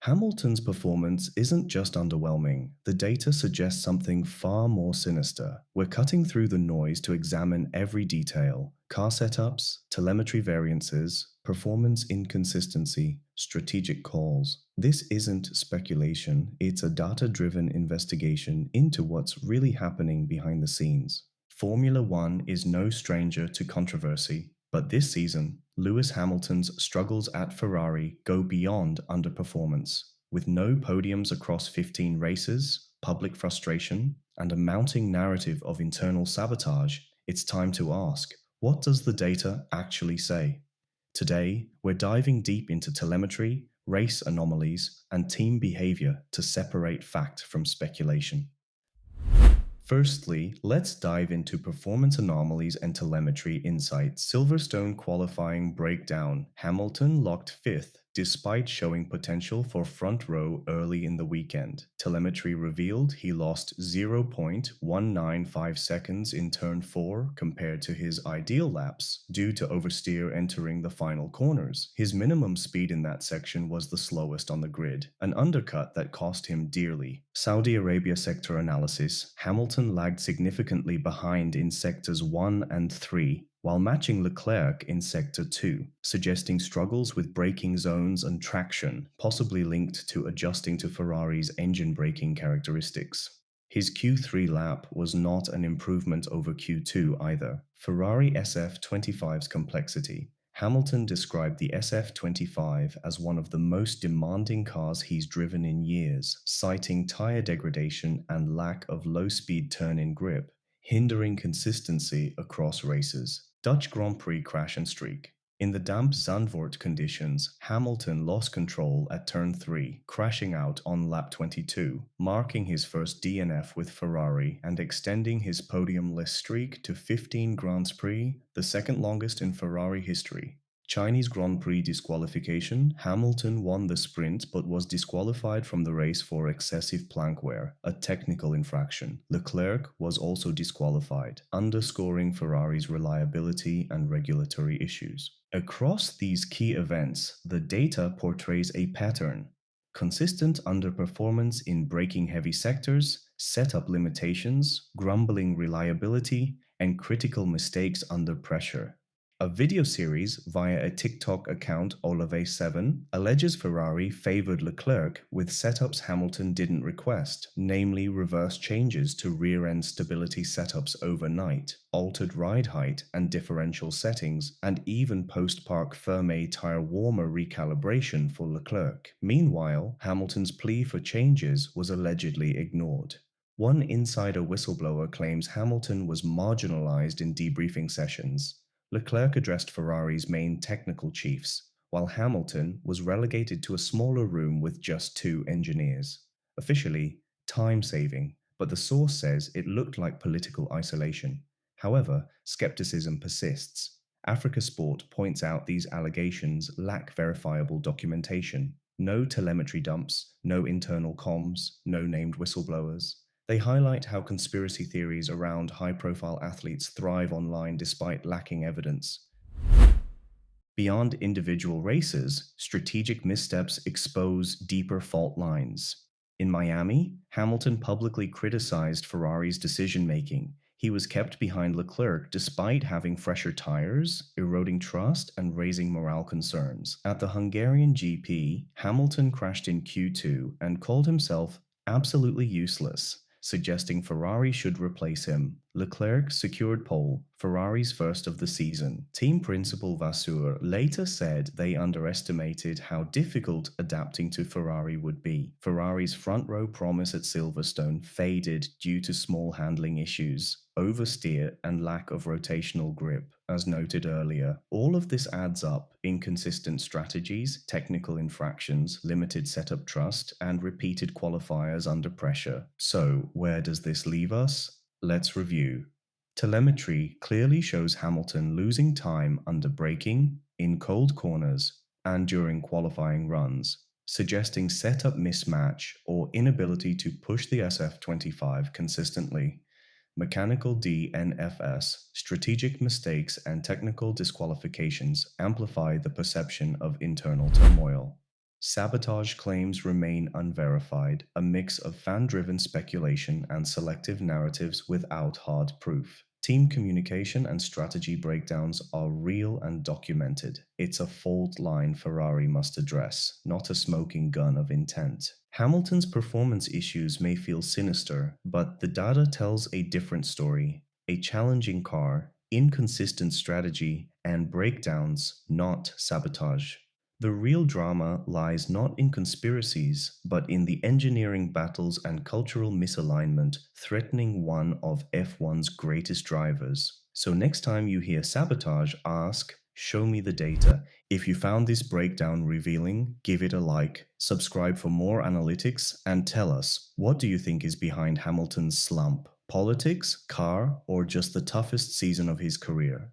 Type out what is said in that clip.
Hamilton's performance isn't just underwhelming, the data suggests something far more sinister. We're cutting through the noise to examine every detail: car setups, telemetry variances, performance inconsistency, strategic calls. This isn't speculation, it's a data driven investigation into what's really happening behind the scenes. Formula One is no stranger to controversy, but this season, Lewis Hamilton's struggles at Ferrari go beyond underperformance. With no podiums across 15 races, public frustration, and a mounting narrative of internal sabotage, it's time to ask, what does the data actually say? Today, we're diving deep into telemetry, race anomalies, and team behavior to separate fact from speculation. Firstly, let's dive into performance anomalies and telemetry insights. Silverstone qualifying breakdown. Hamilton locked fifth despite showing potential for front row early in the weekend. Telemetry revealed he lost 0.195 seconds in turn 4 compared to his ideal laps due to oversteer entering the final corners. His minimum speed in that section was the slowest on the grid, an undercut that cost him dearly. Saudi Arabia sector analysis. Hamilton lagged significantly behind in sectors 1 and 3, while matching Leclerc in Sector 2, suggesting struggles with braking zones and traction, possibly linked to adjusting to Ferrari's engine braking characteristics. His Q3 lap was not an improvement over Q2 either. Ferrari SF25's complexity. Hamilton described the SF25 as one of the most demanding cars he's driven in years, citing tire degradation and lack of low-speed turn-in grip, hindering consistency across races. Dutch Grand Prix crash and streak. In the damp Zandvoort conditions, Hamilton lost control at turn 3, crashing out on lap 22, marking his first DNF with Ferrari and extending his podium-less streak to 15 Grands Prix, the second longest in Ferrari history. Chinese Grand Prix disqualification. Hamilton won the sprint but was disqualified from the race for excessive plank wear, a technical infraction. Leclerc was also disqualified, underscoring Ferrari's reliability and regulatory issues. Across these key events, the data portrays a pattern: consistent underperformance in braking heavy sectors, setup limitations, grumbling reliability, and critical mistakes under pressure. A video series via a TikTok account, Olave7, alleges Ferrari favored Leclerc with setups Hamilton didn't request, namely reverse changes to rear-end stability setups overnight, altered ride height and differential settings, and even post-park Fermi tire warmer recalibration for Leclerc. Meanwhile, Hamilton's plea for changes was allegedly ignored. One insider whistleblower claims Hamilton was marginalized in debriefing sessions. Leclerc addressed Ferrari's main technical chiefs, while Hamilton was relegated to a smaller room with just 2 engineers. Officially, time-saving, but the source says it looked like political isolation. However, skepticism persists. Africa Sport points out these allegations lack verifiable documentation. No telemetry dumps, no internal comms, no named whistleblowers. They highlight how conspiracy theories around high-profile athletes thrive online despite lacking evidence. Beyond individual races, strategic missteps expose deeper fault lines. In Miami, Hamilton publicly criticized Ferrari's decision-making. He was kept behind Leclerc despite having fresher tires, eroding trust, and raising morale concerns. At the Hungarian GP, Hamilton crashed in Q2 and called himself absolutely useless, suggesting Ferrari should replace him. Leclerc secured pole, Ferrari's first of the season. Team principal Vasseur later said they underestimated how difficult adapting to Ferrari would be. Ferrari's front row promise at Silverstone faded due to small handling issues, oversteer, and lack of rotational grip, as noted earlier. All of this adds up: inconsistent strategies, technical infractions, limited setup trust, and repeated qualifiers under pressure. So, where does this leave us? Let's review. Telemetry clearly shows Hamilton losing time under braking, in cold corners, and during qualifying runs, suggesting setup mismatch or inability to push the SF25 consistently. Mechanical DNFs, strategic mistakes, and technical disqualifications amplify the perception of internal turmoil. Sabotage claims remain unverified, a mix of fan driven speculation and selective narratives without hard proof. Team communication and strategy breakdowns are real and documented. It's a fault line Ferrari must address, not a smoking gun of intent. Hamilton's performance issues may feel sinister, but the data tells a different story. A challenging car, inconsistent strategy, and breakdowns, not sabotage. The real drama lies not in conspiracies, but in the engineering battles and cultural misalignment threatening one of F1's greatest drivers. So, next time you hear sabotage, ask, show me the data. If you found this breakdown revealing, give it a like, subscribe for more analytics, and tell us, what do you think is behind Hamilton's slump? Politics, car, or just the toughest season of his career?